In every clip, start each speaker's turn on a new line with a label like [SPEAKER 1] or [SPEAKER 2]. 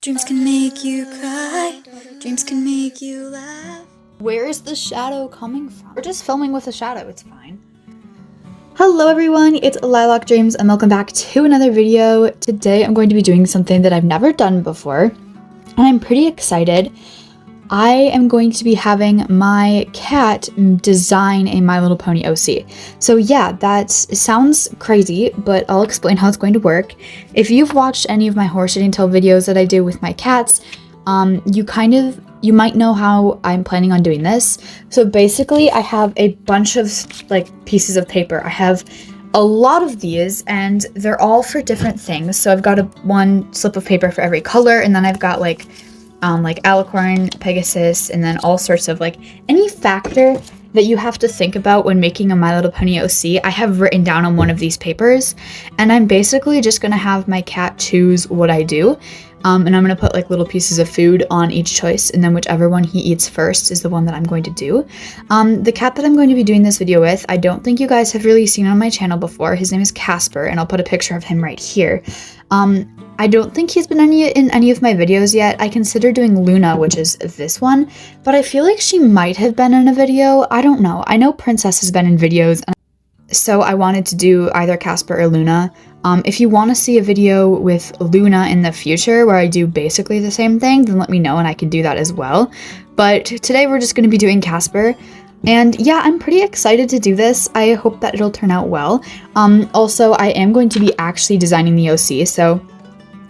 [SPEAKER 1] Dreams can make you cry. Dreams can make you laugh. Where is the shadow coming from? We're just filming with a shadow, it's fine. Hello everyone, it's Lilac Dreams and welcome back to another video. Today I'm going to be doing something that I've never done before, and I'm pretty excited. I am going to be having my cat design a My Little Pony OC. So yeah, that sounds crazy, but I'll explain how it's going to work. If you've watched any of my horse shitting tale videos that I do with my cats, you might know how I'm planning on doing this. So basically, I have a bunch of pieces of paper. I have a lot of these, and they're all for different things. So I've got one slip of paper for every color, and then I've got like alicorn, Pegasus, and then all sorts of any factor that you have to think about when making a My Little Pony OC, I have written down on one of these papers, and I'm basically just gonna have my cat choose what I do. And I'm gonna put little pieces of food on each choice, and then whichever one he eats first is the one that I'm going to do. The cat that I'm going to be doing this video with, I don't think you guys have really seen on my channel before. His name is Casper, and I'll put a picture of him right here. I don't think he's been in any of my videos yet. I consider doing Luna, which is this one, but I feel like she might have been in a video. I don't know. I know Princess has been in videos, so I wanted to do either Casper or Luna. If you want to see a video with Luna in the future where I do basically the same thing, then let me know and I can do that as well. But today we're just going to be doing Casper. And yeah, I'm pretty excited to do this. I hope that it'll turn out well. Also, I am going to be actually designing the OC, so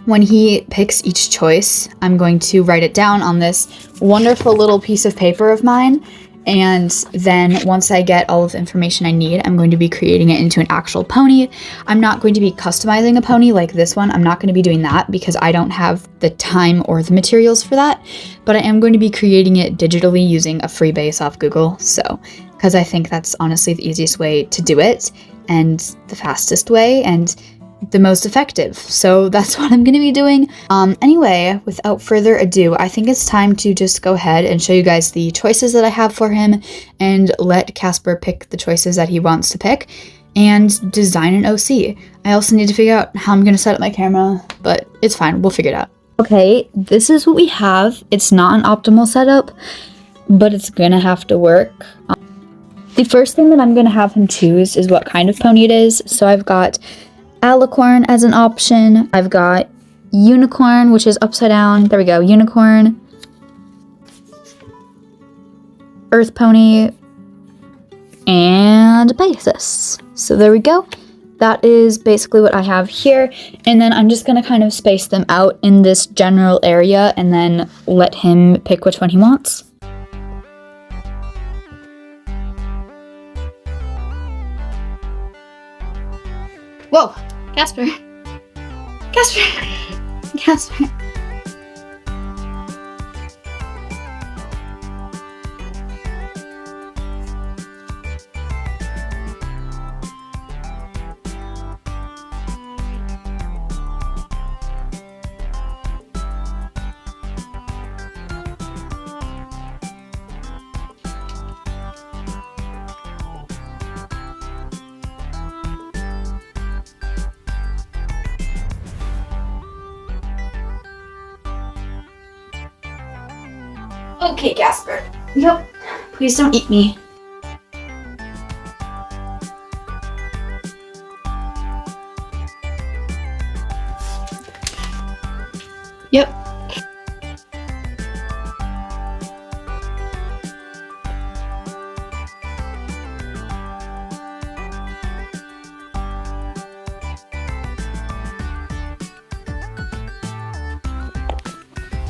[SPEAKER 1] when he picks each choice, I'm going to write it down on this wonderful little piece of paper of mine. And then once I get all of the information I need, I'm going to be creating it into an actual pony. I'm not going to be customizing a pony like this one. I'm not going to be doing that because I don't have the time or the materials for that. But I am going to be creating it digitally using a free base off Google. So, because I think that's honestly the easiest way to do it and the fastest way and the most effective. So that's what I'm going to be doing. Anyway, without further ado, I think it's time to just go ahead and show you guys the choices that I have for him and let Casper pick the choices that he wants to pick and design an OC. I also need to figure out how I'm going to set up my camera, but it's fine. We'll figure it out. Okay, this is what we have. It's not an optimal setup, but it's going to have to work. The first thing that I'm going to have him choose is what kind of pony it is. So I've got alicorn as an option. I've got unicorn, which is upside down. There we go. Unicorn. Earth pony. And Pegasus. So there we go. That is basically what I have here. And then I'm just going to kind of space them out in this general area and then let him pick which one he wants. Whoa! Casper! Casper! Casper! Okay, Casper. Yep. Please don't eat me. Yep.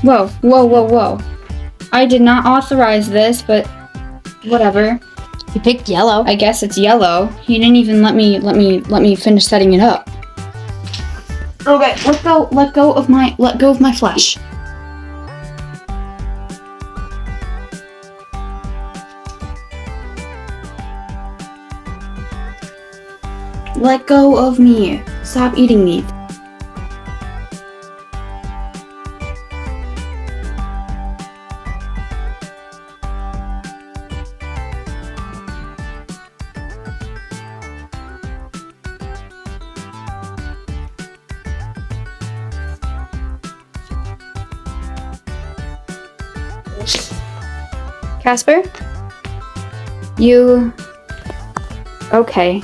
[SPEAKER 1] Whoa, whoa, whoa, whoa. I did not authorize this, but whatever. He picked yellow. I guess it's yellow. He didn't even let me finish setting it up. Okay, let go of my flesh. Let go of me. Stop eating me. Casper? You... okay.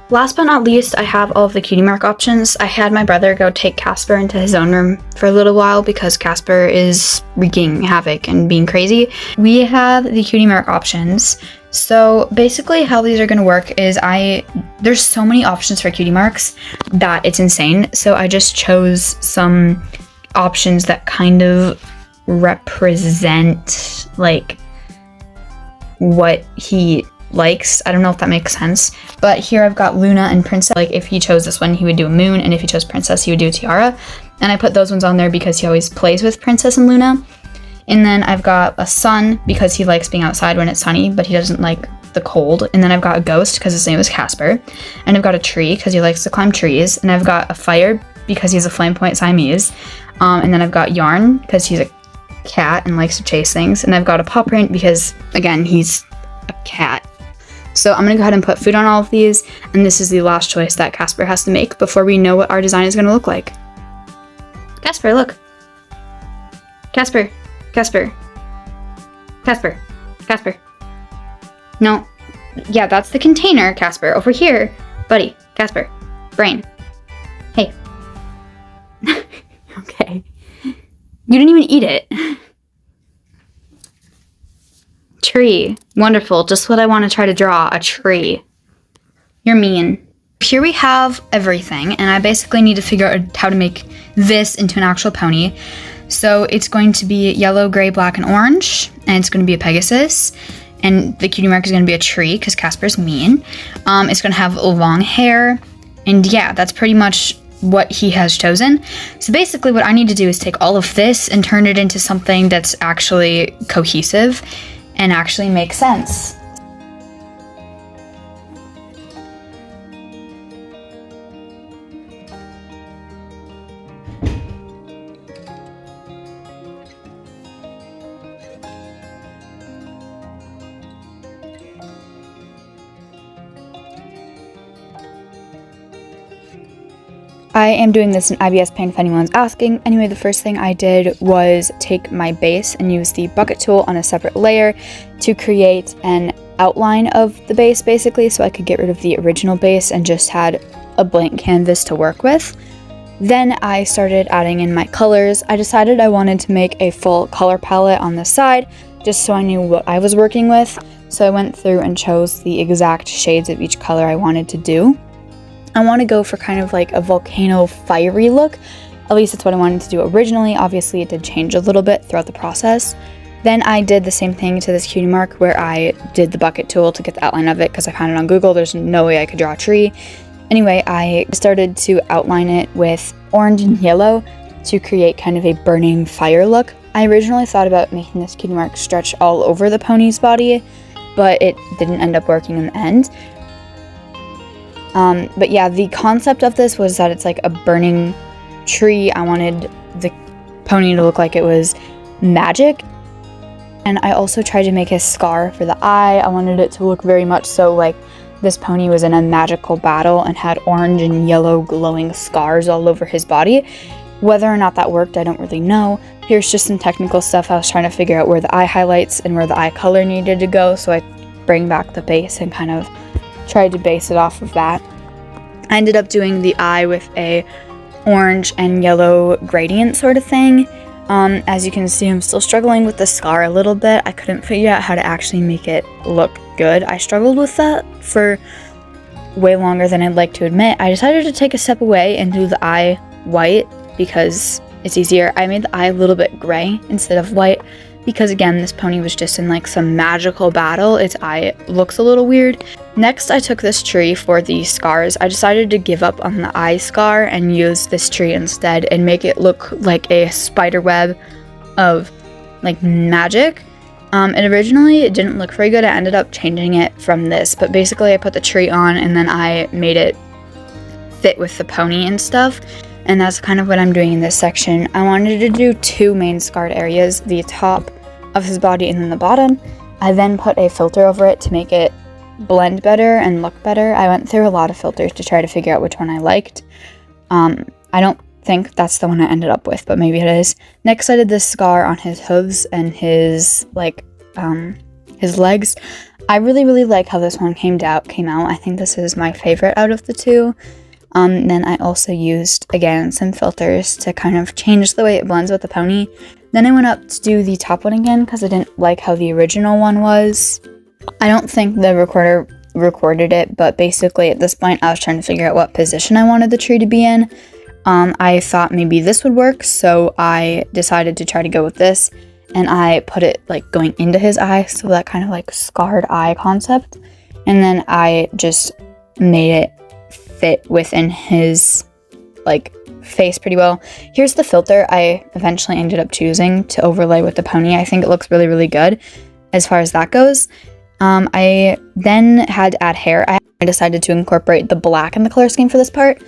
[SPEAKER 1] Last but not least, I have all of the cutie mark options. I had my brother go take Casper into his own room for a little while because Casper is wreaking havoc and being crazy. We have the cutie mark options. So basically how these are going to work is there's so many options for cutie marks that it's insane. So I just chose some options that kind of represent like what he likes. I don't know if that makes sense, but here I've got Luna and Princess. Like if he chose this one, he would do a moon, and if he chose Princess, he would do a tiara. And I put those ones on there because he always plays with Princess and Luna. And then I've got a sun because he likes being outside when it's sunny, but he doesn't like the cold. And then I've got a ghost because his name is Casper. And I've got a tree because he likes to climb trees. And I've got a fire because he's a flame point Siamese. And then I've got yarn because he's a cat and likes to chase things. And I've got a paw print because, again, he's a cat. So I'm gonna go ahead and put food on all of these, and this is the last choice that Casper has to make before we know what our design is gonna look like. Casper, look. Casper, Casper, Casper, Casper. No, yeah, that's the container, Casper. Over here, buddy, Casper, brain. Hey. Okay. You didn't even eat it. Tree. Wonderful. Just what I want to try to draw. A tree. You're mean. Here we have everything, and I basically need to figure out how to make this into an actual pony. So it's going to be yellow, gray, black, and orange, and it's going to be a Pegasus. And the cutie mark is going to be a tree because Casper's mean. It's going to have long hair, and yeah, that's pretty much what he has chosen. So basically what I need to do is take all of this and turn it into something that's actually cohesive and actually makes sense. I am doing this in IBS Paint if anyone's asking. Anyway, the first thing I did was take my base and use the bucket tool on a separate layer to create an outline of the base, basically, so I could get rid of the original base and just had a blank canvas to work with. Then I started adding in my colors. I decided I wanted to make a full color palette on the side, just so I knew what I was working with. So I went through and chose the exact shades of each color I wanted to do. I want to go for kind of like a volcano fiery look. At least that's what I wanted to do originally. Obviously it did change a little bit throughout the process. Then I did the same thing to this cutie mark where I did the bucket tool to get the outline of it because I found it on Google. There's no way I could draw a tree. Anyway, I started to outline it with orange and yellow to create kind of a burning fire look. I originally thought about making this cutie mark stretch all over the pony's body, but it didn't end up working in the end. But yeah, the concept of this was that it's like a burning tree. I wanted the pony to look like it was magic. And I also tried to make a scar for the eye. I wanted it to look very much so like this pony was in a magical battle and had orange and yellow glowing scars all over his body. Whether or not that worked, I don't really know. Here's just some technical stuff. I was trying to figure out where the eye highlights and where the eye color needed to go, so I bring back the base and kind of tried to base it off of that. I ended up doing the eye with a orange and yellow gradient sort of thing. As you can see, I'm still struggling with the scar a little bit. I couldn't figure out how to actually make it look good. I struggled with that for way longer than I'd like to admit. I decided to take a step away and do the eye white because it's easier. I made the eye a little bit gray instead of white because, again, this pony was just in like some magical battle. Its eye looks a little weird. Next, I took this tree for the scars. I decided to give up on the eye scar and use this tree instead and make it look like a spider web of like magic. And originally it didn't look very good. I ended up changing it from this, but basically I put the tree on and then I made it fit with the pony and stuff. And that's kind of what I'm doing in this section. I wanted to do two main scarred areas, the top of his body and then the bottom. I then put a filter over it to make it blend better and look better. I went through a lot of filters to try to figure out which one I liked. I don't think that's the one I ended up with, but maybe it is. Next, I did this scar on his hooves and his legs. I really like how this one came out. I think this is my favorite out of the two. Then I also used, again, some filters to kind of change the way it blends with the pony. Then I went up to do the top one again because I didn't like how the original one was. I don't think the recorder recorded it, but basically at this point I was trying to figure out what position I wanted the tree to be in. I thought maybe this would work, so I decided to try to go with this, and I put it like going into his eye, so that kind of like scarred eye concept, and then I just made it fit within his like face pretty well. Here's the filter I eventually ended up choosing to overlay with the pony. I think it looks really good as far as that goes. I then had to add hair. I decided to incorporate the black in the color scheme for this part.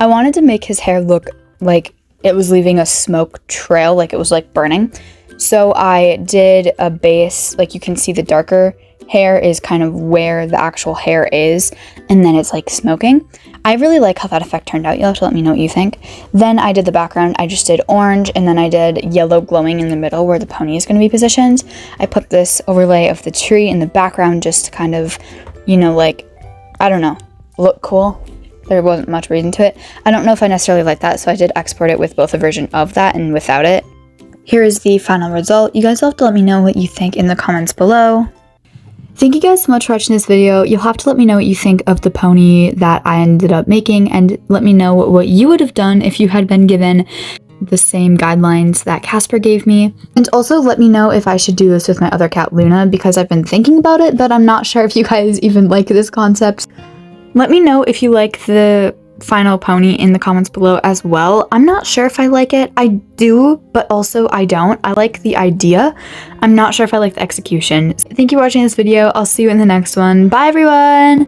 [SPEAKER 1] I wanted to make his hair look like it was leaving a smoke trail, like it was like burning. So I did a base, like you can see the darker hair is kind of where the actual hair is, and then it's like smoking. I really like how that effect turned out. You'll have to let me know what you think. Then I did the background. I just did orange, and then I did yellow glowing in the middle where the pony is going to be positioned. I put this overlay of the tree in the background just to kind of, you know, like, I don't know, look cool. There wasn't much reason to it. I don't know if I necessarily like that, so I did export it with both a version of that and without it. Here is the final result. You guys will have to let me know what you think in the comments below. Thank you guys so much for watching this video. You'll have to let me know what you think of the pony that I ended up making, and let me know what you would have done if you had been given the same guidelines that Casper gave me. And also let me know if I should do this with my other cat Luna, because I've been thinking about it, but I'm not sure if you guys even like this concept. Let me know if you like the final pony in the comments below as well. I'm not sure if I like it. I do, but also I don't. I like the idea. I'm not sure if I like the execution. Thank you for watching this video. I'll see you in the next one. Bye everyone!